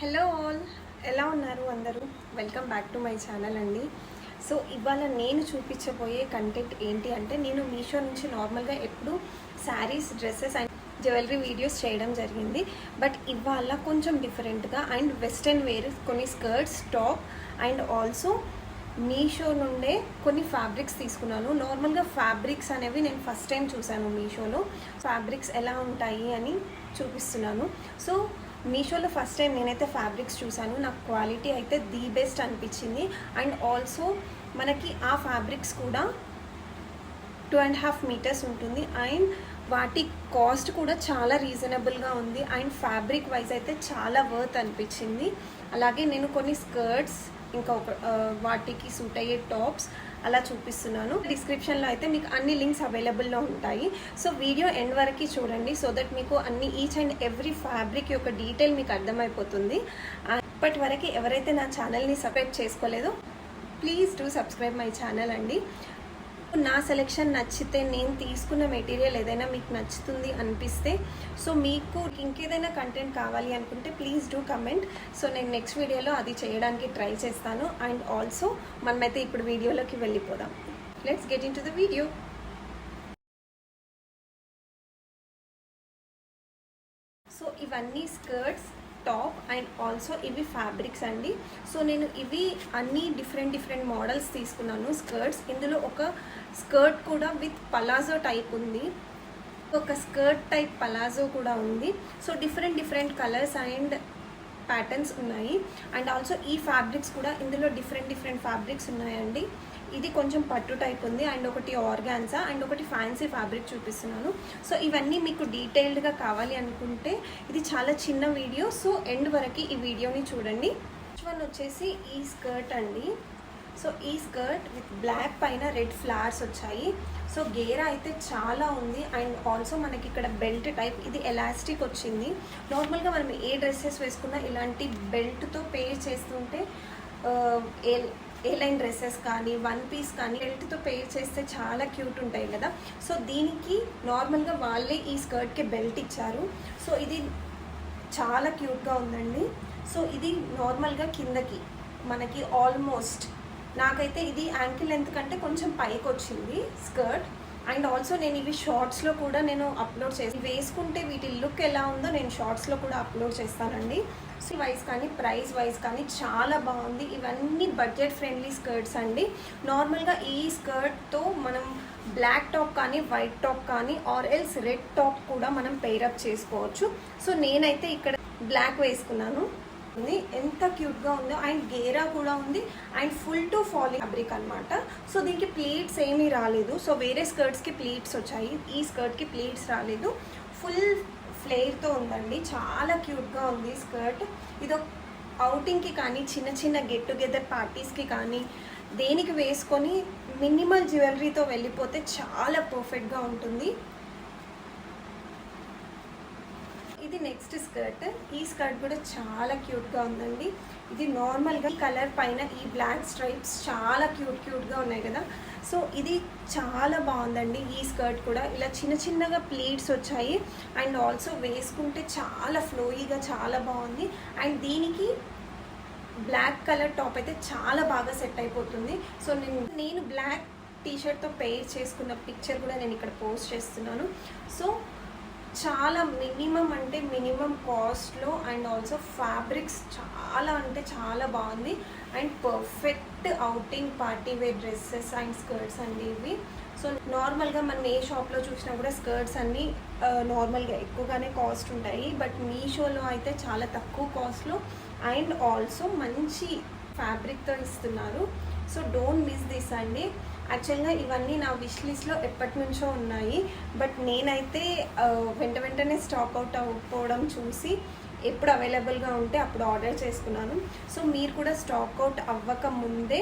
Hello all, ఎలా ఉన్నారు అందరూ? Welcome back to my channel అండి. సో ఇవాళ నేను చూపించబోయే కంటెంట్ ఏంటి అంటే, నేను మీషో నుంచి నార్మల్గా ఎప్పుడు saris, dresses and jewellery videos చేయడం జరిగింది. బట్ ఇవాళ కొంచెం డిఫరెంట్గా అండ్ వెస్ట్రన్ వేర్ కొన్ని skirts, top and also Meesho నుండే కొన్ని ఫ్యాబ్రిక్స్ తీసుకున్నాను. నార్మల్గా ఫ్యాబ్రిక్స్ అనేవి నేను ఫస్ట్ టైం చూశాను మీషోలో. ఫ్యాబ్రిక్స్ ఎలా ఉంటాయి అని చూపిస్తున్నాను. సో మీషోలో ఫస్ట్ టైం నేనైతే ఫ్యాబ్రిక్స్ చూశాను. నాకు క్వాలిటీ అయితే ది బెస్ట్ అనిపించింది. అండ్ ఆల్సో మనకి ఆ ఫ్యాబ్రిక్స్ కూడా 2.5 మీటర్స్ ఉంటుంది. అండ్ వాటి కాస్ట్ కూడా చాలా రీజనబుల్గా ఉంది. అండ్ ఫ్యాబ్రిక్ వైజ్ అయితే చాలా వర్త్ అనిపించింది. అలాగే నేను కొన్ని స్కర్ట్స్, ఇంకా వాటికి సూట్ అయ్యే టాప్స్ అలా చూపిస్తున్నాను. డిస్క్రిప్షన్లో అయితే మీకు అన్ని లింక్స్ అవైలబుల్లో ఉంటాయి. సో వీడియో ఎండ్ వరకు చూడండి, సో దట్ మీకు అన్ని ఈచ్ అండ్ ఎవ్రీ ఫ్యాబ్రిక్ యొక్క డీటెయిల్ మీకు అర్థమైపోతుంది. ఇప్పటి వరకు ఎవరైతే నా ఛానల్ని సబ్స్క్రైబ్ చేసుకోలేదో please do subscribe my channel అండి. నా సెలెక్షన్ నచ్చితే, నేను తీసుకున్న మెటీరియల్ ఏదైనా మీకు నచ్చుతుంది అనిపిస్తే, సో మీకు ఇంకేదైనా కంటెంట్ కావాలి అనుకుంటే ప్లీజ్ డూ కమెంట్. సో నేను నెక్స్ట్ వీడియోలో అది చేయడానికి ట్రై చేస్తాను. అండ్ ఆల్సో మనమైతే ఇప్పుడు వీడియోలోకి వెళ్ళిపోదాం. Let's get in to the video. So ఇవన్నీ స్కర్ట్స్, టాప్ అండ్ ఆల్సో ఇవి ఫ్యాబ్రిక్స్ అండి. సో నేను ఇవి అన్ని డిఫరెంట్ మోడల్స్ తీసుకున్నాను. స్కర్ట్స్, ఇందులో ఒక స్కర్ట్ కూడా విత్ పలాజో టైప్ ఉంది, ఒక స్కర్ట్ టైప్ పలాజో కూడా ఉంది. So different colours and patterns ఉన్నాయి. అండ్ ఆల్సో ఈ ఫ్యాబ్రిక్స్ కూడా ఇందులో డిఫరెంట్ ఫ్యాబ్రిక్స్ ఉన్నాయండి. ఇది కొంచెం పట్టు టైప్ ఉంది, అండ్ ఒకటి ఆర్గాన్జా అండ్ ఒకటి ఫ్యాన్సీ ఫ్యాబ్రిక్ చూపిస్తున్నాను. సో ఇవన్నీ మీకు డీటెయిల్డ్గా కావాలి అనుకుంటే ఇది చాలా చిన్న వీడియో, సో ఎండ్ వరకు ఈ వీడియోని చూడండి. ఫస్ట్ వన్ వచ్చేసి ఈ స్కర్ట్ అండి. సో ఈ స్కర్ట్ విత్ బ్లాక్ పైన రెడ్ ఫ్లవర్స్ వచ్చాయి. సో గేరా అయితే చాలా ఉంది. అండ్ ఆల్సో మనకి ఇక్కడ బెల్ట్ టైప్, ఇది ఎలాస్టిక్ వచ్చింది. నార్మల్గా మనం ఏ డ్రెస్సెస్ వేసుకున్నా ఇలాంటి బెల్ట్తో పేర్ చేస్తుంటే ఏ లైన్ డ్రెస్సెస్ కానీ, వన్ పీస్ కానీ బెల్ట్తో పేర్ చేస్తే చాలా క్యూట్ ఉంటాయి కదా. సో దీనికి నార్మల్గా వాళ్ళే ఈ స్కర్ట్కి బెల్ట్ ఇచ్చారు. సో ఇది చాలా క్యూట్గా ఉందండి. సో ఇది నార్మల్గా కిందకి మనకి ఆల్మోస్ట్, నాకైతే ఇది యాంకిల్ లెంత్ కంటే కొంచెం పైకి వచ్చింది స్కర్ట్. అండ్ ఆల్సో నేను ఇవి షార్ట్స్లో కూడా నేను అప్లోడ్ చేసి, వేసుకుంటే వీటి లుక్ ఎలా ఉందో నేను షార్ట్స్లో కూడా అప్లోడ్ చేస్తానండి. సో వైజ్ కానీ, ప్రైస్ వైజ్ కానీ చాలా బాగుంది. ఇవన్నీ బడ్జెట్ ఫ్రెండ్లీ స్కర్ట్స్ అండి. నార్మల్గా ఈ స్కర్ట్తో మనం బ్లాక్ టాప్ కానీ, వైట్ టాప్ కానీ, ఆర్ ఎల్స్ రెడ్ టాప్ కూడా మనం పెయిరప్ చేసుకోవచ్చు. సో నేనైతే ఇక్కడ బ్లాక్ వేసుకున్నాను. ఎంత క్యూట్గా ఉందో. అండ్ గేరా కూడా ఉంది. And full to falling fabric అనమాట. సో దీనికి ప్లీట్స్ ఏమీ రాలేదు. సో వేరే స్కర్ట్స్కి ప్లీట్స్ వచ్చాయి, ఈ స్కర్ట్కి ప్లీట్స్ రాలేదు. ఫుల్ ఫ్లేర్తో ఉందండి. చాలా క్యూట్గా ఉంది స్కర్ట్. ఇది అవుటింగ్కి కానీ, చిన్న గెట్ టుగెదర్ పార్టీస్కి కానీ, దేనికి వేసుకొని మినిమల్ జ్యువెలరీతో వెళ్ళిపోతే చాలా పర్ఫెక్ట్గా ఉంటుంది. ఇది నెక్స్ట్ స్కర్ట్. ఈ స్కర్ట్ కూడా చాలా క్యూట్గా ఉందండి. ఇది నార్మల్గా కలర్ పైన ఈ బ్లాక్ స్ట్రైప్స్ చాలా క్యూట్గా ఉన్నాయి కదా. సో ఇది చాలా బాగుందండి. ఈ స్కర్ట్ కూడా ఇలా చిన్నగా ప్లీట్స్ వచ్చాయి. అండ్ ఆల్సో వేసుకుంటే చాలా ఫ్లోయీగా చాలా బాగుంది. అండ్ దీనికి బ్లాక్ కలర్ టాప్ అయితే చాలా బాగా సెట్ అయిపోతుంది. సో నేను బ్లాక్ టీషర్ట్తో పెయిర్ చేసుకున్న పిక్చర్ కూడా నేను ఇక్కడ పోస్ట్ చేస్తున్నాను. సో చాలా మినిమం కాస్ట్లో అండ్ ఆల్సో ఫ్యాబ్రిక్స్ చాలా అంటే చాలా బాగుంది. And perfect outing party wear dresses and skirts అండి ఇవి. సో నార్మల్గా మనం ఏ షాప్లో చూసినా కూడా స్కర్ట్స్ అన్నీ నార్మల్గా ఎక్కువగానే కాస్ట్ ఉంటాయి. బట్ మీషోలో అయితే చాలా తక్కువ కాస్ట్లో అండ్ ఆల్సో మంచి ఫ్యాబ్రిక్తో ఇస్తున్నారు. సో డోంట్ మిస్ దిస్ అండి. యాక్చువల్గా ఇవన్నీ నా విష్ లిస్ట్లో ఎప్పటి నుంచో ఉన్నాయి. బట్ నేనైతే వెంటనే స్టాక్ అవుట్ అవ్వకపోవడం చూసి ఎప్పుడు అవైలబుల్గా ఉంటే అప్పుడు ఆర్డర్ చేసుకున్నాను. సో మీరు కూడా స్టాక్ అవుట్ అవ్వక ముందే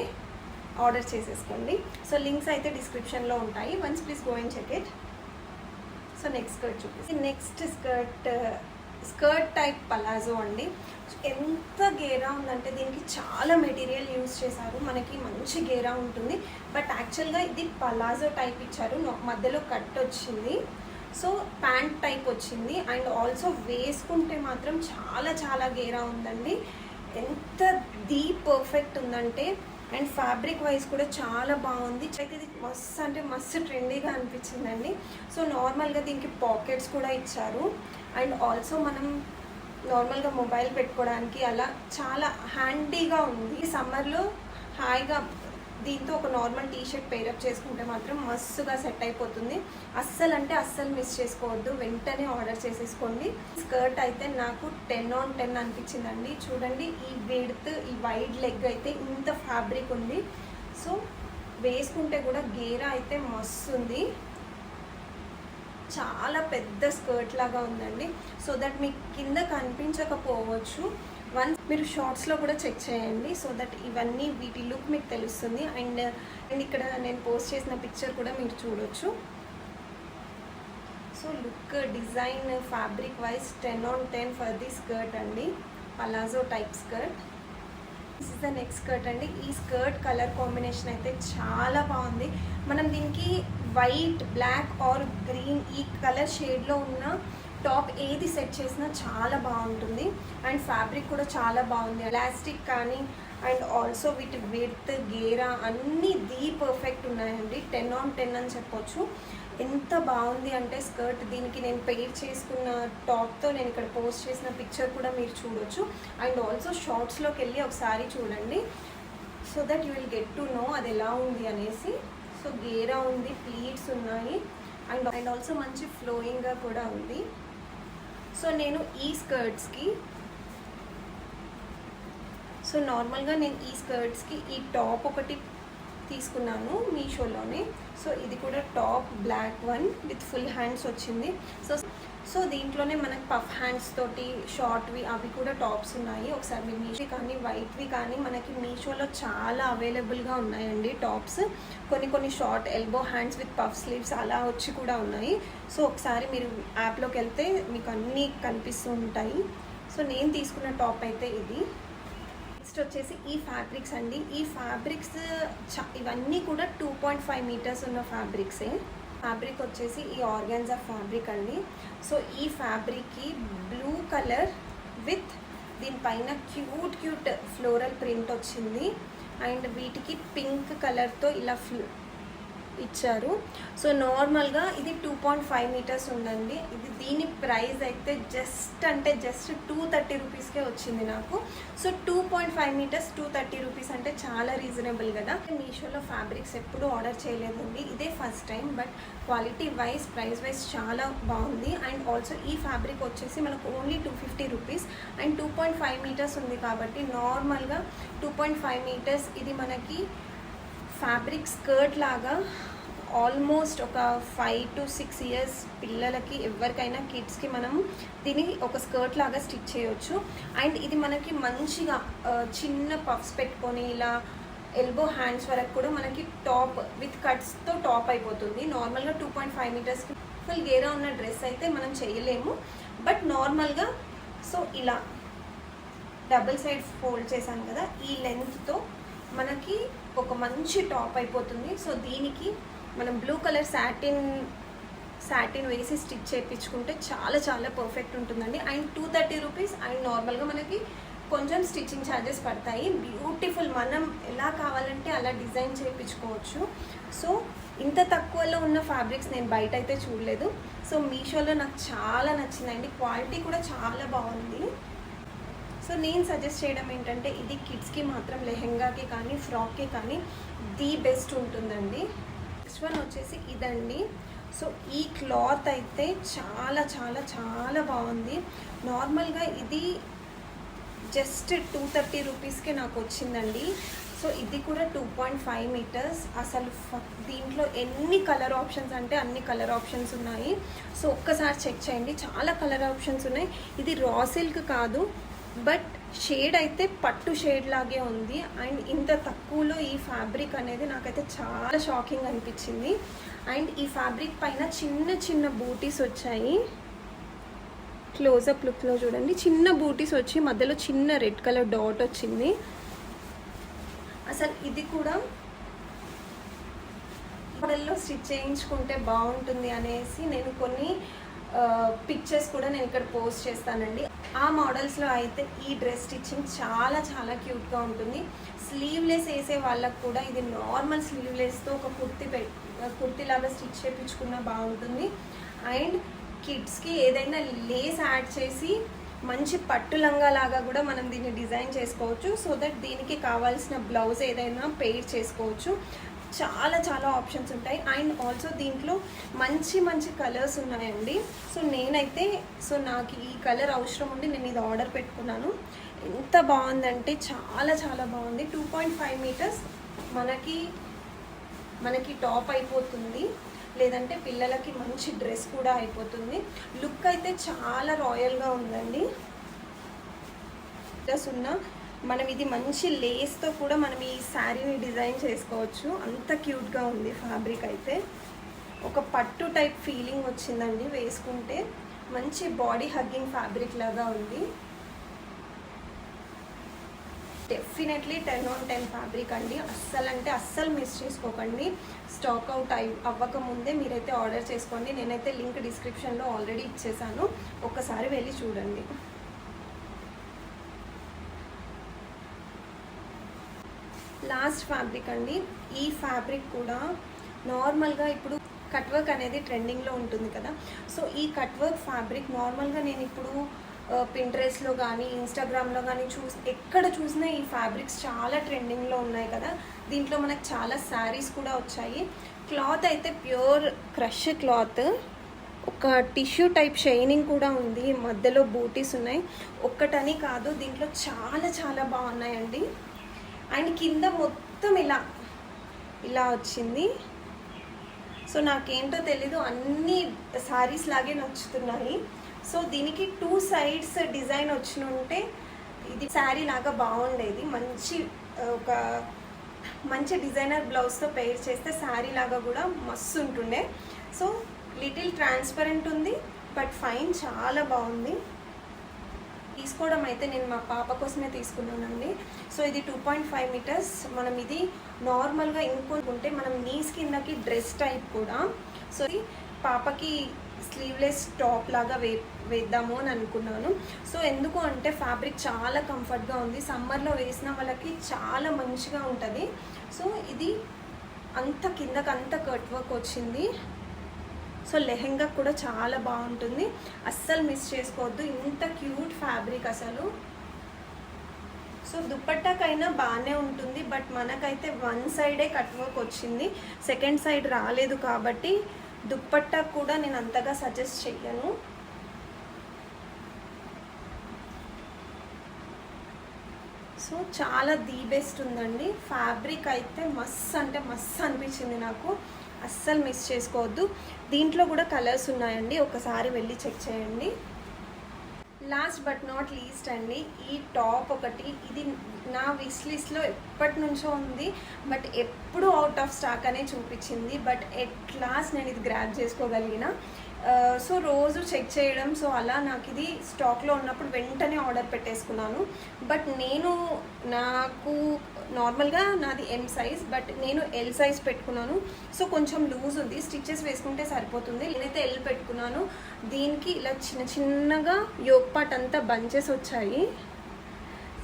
ఆర్డర్ చేసేసుకోండి. సో లింక్స్ అయితే డిస్క్రిప్షన్లో ఉంటాయి. Once please go and check it. So next skirt చూపిస్తాను. నెక్స్ట్ స్కర్ట్ టైప్ పలాజో అండి. ఎంత గేరా ఉందంటే దీనికి చాలా మెటీరియల్ యూజ్ చేశారు. మనకి మంచి గేరా ఉంటుంది. బట్ యాక్చువల్గా ఇది పలాజో టైప్ ఇచ్చారు, మధ్యలో కట్ వచ్చింది. సో ప్యాంట్ టైప్ వచ్చింది అండ్ ఆల్సో వేసుకుంటే మాత్రం చాలా చాలా గేరా ఉందండి. ఎంత పర్ఫెక్ట్ ఉందంటే అండ్ ఫ్యాబ్రిక్ వైజ్ కూడా చాలా బాగుంది. అయితే ఇది మస్తు అంటే మస్తు ట్రెండీగా అనిపించిందండి. సో నార్మల్గా దీనికి పాకెట్స్ కూడా ఇచ్చారు అండ్ ఆల్సో మనం నార్మల్గా మొబైల్ పెట్టుకోవడానికి అలా చాలా హ్యాండీగా ఉంది. సమ్మర్లో హాయిగా దీంతో ఒక నార్మల్ టీషర్ట్ పేరప్ చేసుకుంటే మాత్రం మస్తుగా సెట్ అయిపోతుంది. అస్సలు మిస్ చేసుకోవద్దు, వెంటనే ఆర్డర్ చేసేసుకోండి. స్కర్ట్ అయితే నాకు 10/10 అనిపించిందండి. చూడండి, ఈ విడ్త్, ఈ వైడ్ లెగ్ అయితే ఇంత ఫ్యాబ్రిక్ ఉంది. సో వేసుకుంటే కూడా గేరా అయితే మస్తు ఉంది. చాలా పెద్ద స్కర్ట్ లాగా ఉందండి. సో దట్ మీకు కింద కనిపించకపోవచ్చు, మీరు షార్ట్స్లో కూడా చెక్ చేయండి. సో దట్ ఇవన్నీ వీటి లుక్ మీకు తెలుస్తుంది. అండ్ ఇక్కడ నేను పోస్ట్ చేసిన పిక్చర్ కూడా మీరు చూడొచ్చు. So look, design, fabric wise 10/10 for the skirt అండి. Palazzo type skirt. This is the next skirt అండి. ఈ స్కర్ట్ కలర్ కాంబినేషన్ అయితే చాలా బాగుంది. మనం దీనికి వైట్, బ్లాక్ ఆర్ గ్రీన్ ఈ కలర్ షేడ్లో ఉన్న టాప్ ఏది సెట్ చేసినా చాలా బాగుంటుంది. అండ్ ఫ్యాబ్రిక్ కూడా చాలా బాగుంది. ఎలాస్టిక్ కానీ అండ్ ఆల్సో వీటి విడ్త్, గేరా అన్నీ పర్ఫెక్ట్ ఉన్నాయండి. 10/10 అని చెప్పొచ్చు. ఎంత బాగుంది అంటే స్కర్ట్, దీనికి నేను పెయిర్ చేసుకున్న టాప్తో నేను ఇక్కడ పోస్ట్ చేసిన పిక్చర్ కూడా మీరు చూడొచ్చు. అండ్ ఆల్సో షార్ట్స్లోకి వెళ్ళి ఒకసారి చూడండి. So that you will get to know అది ఎలా ఉంది అనేసి. సో గేరా ఉంది, ప్లీట్స్ ఉన్నాయి అండ్ ఆల్సో మంచి ఫ్లోయింగ్గా కూడా ఉంది. సో నేను ఈ స్కర్ట్స్కి నార్మల్గా ఈ స్కర్ట్స్కి ఈ టాప్ ఒకటి తీసుకున్నాను మీషోలోనే. సో ఇది కూడా top black one with full hands వచ్చింది. సో దీంట్లోనే మనకి పఫ్ హ్యాండ్స్ తోటి షార్ట్వి అవి కూడా టాప్స్ ఉన్నాయి. ఒకసారి మీరు మీషో కానీ వైట్వి కానీ మనకి మీషోలో చాలా అవైలబుల్గా ఉన్నాయండి టాప్స్. కొన్ని short elbow hands with puff sleeves అలా వచ్చి కూడా ఉన్నాయి. సో ఒకసారి మీరు యాప్లోకి వెళ్తే మీకు అన్నీ కనిపిస్తూ ఉంటాయి. సో నేను తీసుకున్న టాప్ అయితే ఇది. నెక్స్ట్ వచ్చేసి ఈ ఫ్యాబ్రిక్స్ అండి. ఈ ఫ్యాబ్రిక్స్ ఇవన్నీ కూడా 2.5 మీటర్స్ ఉన్న ఫ్యాబ్రిక్సే. ఫ్యాబ్రిక్ వచ్చేసి ఈ ఆర్గాన్జా ఫ్యాబ్రిక్ అండి. సో ఈ ఫ్యాబ్రిక్కి బ్లూ కలర్ విత్ దీనిపైన క్యూట్ ఫ్లోరల్ ప్రింట్ వచ్చింది. అండ్ వీటికి పింక్ కలర్తో ఇలా ఇచ్చారు. సో నార్మల్గా ఇది 2.5 మీటర్స్ ఉందండి. దీని ప్రైస్ అయితే జస్ట్ 230 రూపీస్కే వచ్చింది నాకు. సో 2.5 మీటర్స్ 230 రూపీస్ అంటే చాలా రీజనబుల్ కదా. మీషోలో ఫ్యాబ్రిక్స్ ఎప్పుడు ఆర్డర్ చేయలేదండి, ఇదే first time. But quality wise, price wise చాలా బాగుంది. అండ్ ఆల్సో ఈ ఫ్యాబ్రిక్ వచ్చేసి మనకు ఓన్లీ 250 రూపీస్. అండ్ 2.5 మీటర్స్ ఉంది కాబట్టి నార్మల్గా 2.5 మీటర్స్ ఇది మనకి ఫ్యాబ్రిక్ స్కర్ట్ లాగా ఆల్మోస్ట్ ఒక 5 to 6 ఇయర్స్ పిల్లలకి ఎవరికైనా కిడ్స్కి మనం దీన్ని ఒక స్కర్ట్ లాగా స్టిచ్ చేయొచ్చు. అండ్ ఇది మనకి మంచిగా చిన్న పఫ్స్ పెట్టుకొని ఇలా ఎల్బో హ్యాండ్స్ వరకు కూడా మనకి టాప్ విత్ కట్స్తో టాప్ అయిపోతుంది. నార్మల్గా 2.5 మీటర్స్కి ఫుల్ గేరా ఉన్న డ్రెస్ అయితే మనం చేయలేము. బట్ నార్మల్గా సో ఇలా డబుల్ సైడ్ ఫోల్డ్ చేశాను కదా, ఈ లెంత్తో మనకి ఒక మంచి టాప్ అయిపోతుంది. సో దీనికి మనం బ్లూ కలర్ సాటిన్ వేసి స్టిచ్ చేయించుకుంటే చాలా పర్ఫెక్ట్ ఉంటుందండి. And 230 rupees. అండ్ నార్మల్గా మనకి కొంచెం స్టిచ్చింగ్ ఛార్జెస్ పడతాయి. బ్యూటిఫుల్, మనం ఎలా కావాలంటే అలా డిజైన్ చేయించుకోవచ్చు. సో ఇంత తక్కువలో ఉన్న ఫ్యాబ్రిక్స్ నేను బయట అయితే చూడలేదు. సో మీషోలో నాకు చాలా నచ్చిందండి. క్వాలిటీ కూడా చాలా బాగుంది. సో నేను సజెస్ట్ చేయడం ఏంటంటే ఇది కిడ్స్కి మాత్రం లెహెంగాకి కానీ ఫ్రాక్కి కానీ బెస్ట్ ఉంటుందండి. నెక్స్ట్ వన్ వచ్చేసి ఇదండి. సో ఈ క్లాత్ అయితే చాలా బాగుంది. నార్మల్గా ఇది జస్ట్ 230 రూపీస్కే నాకు వచ్చిందండి. సో ఇది కూడా 2.5 మీటర్స్. అసలు దీంట్లో ఎన్ని కలర్ ఆప్షన్స్ అంటే అన్ని కలర్ ఆప్షన్స్ ఉన్నాయి. సో ఒక్కసారి చెక్ చేయండి, చాలా కలర్ ఆప్షన్స్ ఉన్నాయి. ఇది రా సిల్క్ కాదు, బట్ షేడ్ అయితే పట్టు షేడ్ లాగే ఉంది. అండ్ ఇంత తక్కువలో ఈ ఫ్యాబ్రిక్ అనేది నాకైతే చాలా షాకింగ్ అనిపించింది. అండ్ ఈ ఫ్యాబ్రిక్ పైన చిన్న బూటీస్ వచ్చాయి. క్లోజప్ లుక్లో చూడండి, చిన్న బూటీస్ వచ్చి మధ్యలో చిన్న రెడ్ కలర్ డాట్ వచ్చింది. అసలు ఇది కూడా మోడల్లో స్టిచ్ చేయించుకుంటే బాగుంటుంది అనేసి నేను కొన్ని పిక్చర్స్ కూడా నేను ఇక్కడ పోస్ట్ చేస్తానండి. ఆ మోడల్స్లో అయితే ఈ డ్రెస్ స్టిచ్చింగ్ చాలా చాలా క్యూట్గా ఉంటుంది. స్లీవ్లెస్ వేసే వాళ్ళకు కూడా ఇది నార్మల్ స్లీవ్లెస్తో ఒక కుర్తీలాగా స్టిచ్ చేయించుకున్నా బాగుంటుంది. అండ్ కిడ్స్కి ఏదైనా లేస్ యాడ్ చేసి మంచి పట్టు లంగా లాగా కూడా మనం దీన్ని డిజైన్ చేసుకోవచ్చు. సో దట్ దీనికి కావాల్సిన బ్లౌజ్ ఏదైనా పెయిర్ చేసుకోవచ్చు. చాలా చాలా ఆప్షన్స్ ఉంటాయి. అండ్ ఆల్సో దీంట్లో మంచి మంచి కలర్స్ ఉన్నాయండి. సో నాకు ఈ కలర్ అవసరం ఉండి నేను ఇది ఆర్డర్ పెట్టుకున్నాను. ఎంత బాగుందంటే చాలా చాలా బాగుంది. 2.5 మీటర్స్ మనకి టాప్ అయిపోతుంది, లేదంటే పిల్లలకి మంచి డ్రెస్ కూడా అయిపోతుంది. లుక్ అయితే చాలా రాయల్గా ఉందండి. మనం ఇది మంచి లేస్తో కూడా మనం ఈ శారీని డిజైన్ చేసుకోవచ్చు. అంత క్యూట్గా ఉంది ఫ్యాబ్రిక్ అయితే. ఒక పట్టు టైప్ ఫీలింగ్ వచ్చిందండి వేసుకుంటే. మంచి బాడీ హగ్గింగ్ ఫ్యాబ్రిక్ లాగా ఉంది. డెఫినెట్లీ 10 on 10 ఫ్యాబ్రిక్ అండి. అస్సలు మిస్ చేసుకోకండి. స్టాక్ అవుట్ అవ్వకముందే మీరైతే ఆర్డర్ చేసుకోండి. నేనైతే లింక్ డిస్క్రిప్షన్లో ఆల్రెడీ ఇచ్చేసాను, ఒక్కసారి వెళ్ళి చూడండి. లాస్ట్ ఫ్యాబ్రిక్ అండి. ఈ ఫ్యాబ్రిక్ కూడా నార్మల్గా ఇప్పుడు కట్ వర్క్ అనేది ట్రెండింగ్లో ఉంటుంది కదా. సో ఈ కట్ వర్క్ ఫ్యాబ్రిక్ నార్మల్గా నేను ఇప్పుడు పింట్రెస్ట్లో కానీ ఇన్స్టాగ్రామ్లో కానీ ఎక్కడ చూసినా ఈ ఫ్యాబ్రిక్స్ చాలా ట్రెండింగ్లో ఉన్నాయి కదా. దీంట్లో మనకు చాలా శారీస్ కూడా వచ్చాయి. క్లాత్ అయితే ప్యూర్ క్రష్ క్లాత్. ఒక టిష్యూ టైప్ షైనింగ్ కూడా ఉంది. మధ్యలో బూటీస్ ఉన్నాయి. ఒక్కటని కాదు, దీంట్లో చాలా చాలా బాగున్నాయండి. అండ్ కింద మొత్తం ఇలా వచ్చింది. సో నాకేంటో తెలీదు, అన్ని శారీస్ లాగే నచ్చుతున్నాయి. సో దీనికి 2 sides డిజైన్ వచ్చి ఉంటే ఇది శారీ లాగా బాగుండేది. ఒక మంచి డిజైనర్ బ్లౌజ్తో పెయిర్ చేస్తే శారీ లాగా కూడా మస్తు ఉంటుండే. సో లిటిల్ ట్రాన్స్పరెంట్ ఉంది, బట్ ఫైన్ చాలా బాగుంది. తీసుకోవడం అయితే నేను మా పాప కోసమే తీసుకున్నానండి. సో ఇది 2.5 మీటర్స్. మనం ఇది నార్మల్గా ఇంకొంటే మనం నీస్ కిందకి డ్రెస్ టైప్ కూడా. సో ఇది పాపకి స్లీవ్లెస్ టాప్ లాగా వేద్దాము అని అనుకున్నాను. సో ఎందుకు అంటే ఫ్యాబ్రిక్ చాలా కంఫర్ట్గా ఉంది. సమ్మర్లో వేసిన వాళ్ళకి చాలా మంచిగా ఉంటుంది. సో ఇది కిందకి అంత కట్ వర్క్ వచ్చింది. సో లెహెంగా కూడా చాలా బాగుంటుంది. అస్సలు మిస్ చేసుకోవద్దు, ఇంత క్యూట్ ఫ్యాబ్రిక్ అసలు. సో దుప్పట్టాకైనా బాగానే ఉంటుంది, బట్ మనకైతే 1 సైడే కట్ వర్క్ వచ్చింది, సెకండ్ సైడ్ రాలేదు. కాబట్టి దుప్పట్టా కూడా నేను అంతగా సజెస్ట్ చెయ్యను. సో చాలా ది బెస్ట్ ఉందండి. ఫ్యాబ్రిక్ అయితే మస్తు అనిపించింది నాకు. అస్సలు మిస్ చేసుకోవద్దు. దీంట్లో కూడా కలర్స్ ఉన్నాయండి, ఒకసారి వెళ్ళి చెక్ చేయండి. లాస్ట్ బట్ నాట్ లీస్ట్ అండి, ఈ టాప్ ఒకటి. ఇది నా విష్ లిస్ట్లో ఎప్పటి నుంచో ఉంది, బట్ ఎప్పుడు అవుట్ ఆఫ్ స్టాక్ అనే చూపించింది. బట్ ఎట్ లాస్ట్ నేను ఇది గ్రాబ్ చేసుకోగలిగిన. సో రోజు చెక్ చేయడం, సో అలా నాకు ఇది స్టాక్లో ఉన్నప్పుడు వెంటనే ఆర్డర్ పెట్టేసుకున్నాను. బట్ నాకు నార్మల్గా నాది M సైజ్, బట్ నేను L సైజ్ పెట్టుకున్నాను. సో కొంచెం లూజ్ ఉంది, స్టిచెస్ వేసుకుంటే సరిపోతుంది. నేనైతే L పెట్టుకున్నాను. దీనికి ఇలా చిన్నగా యోక్ పార్ట్ అంతా బంచెస్ వచ్చాయి,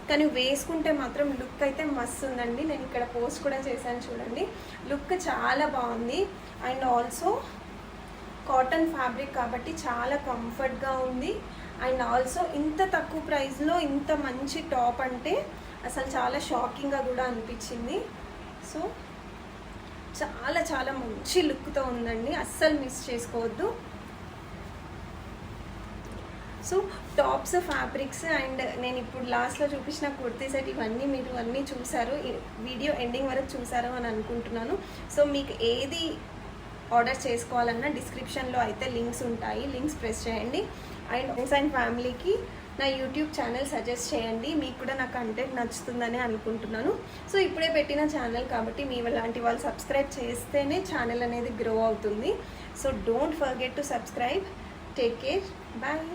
కానీ వేసుకుంటే మాత్రం లుక్ అయితే మస్తు ఉందండి. నేను ఇక్కడ పోస్ట్ కూడా చేశాను చూడండి. లుక్ చాలా బాగుంది. అండ్ ఆల్సో కాటన్ ఫ్యాబ్రిక్ కాబట్టి చాలా కంఫర్ట్గా ఉంది. అండ్ ఆల్సో ఇంత తక్కువ ప్రైస్లో ఇంత మంచి టాప్ అంటే అసలు చాలా షాకింగ్గా కూడా అనిపించింది. సో చాలా చాలా మంచి లుక్తో ఉందండి, అస్సలు మిస్ చేసుకోవద్దు. సో టాప్స్, ఫ్యాబ్రిక్స్ అండ్ నేను ఇప్పుడు లాస్ట్లో చూపించిన కుర్తీ సెట్ ఇవన్నీ మీరు అన్నీ చూసారు, వీడియో ఎండింగ్ వరకు చూసారు అని అనుకుంటున్నాను. సో మీకు ఏది ఆర్డర్ చేసుకోవాలన్నా డిస్క్రిప్షన్లో అయితే లింక్స్ ఉంటాయి, లింక్స్ ప్రెస్ చేయండి. అండ్ ఫ్రెండ్స్ అండ్ ఫ్యామిలీకి నా యూట్యూబ్ ఛానల్ సజెస్ట్ చేయండి, మీకు కూడా నా కంటెంట్ నచ్చుతుందని అనుకుంటున్నాను. సో ఇప్పుడే పెట్టిన ఛానల్ కాబట్టి మీ లాంటి వాళ్ళు సబ్స్క్రైబ్ చేస్తేనే ఛానల్ అనేది గ్రో అవుతుంది. So don't forget to subscribe. Take care, bye.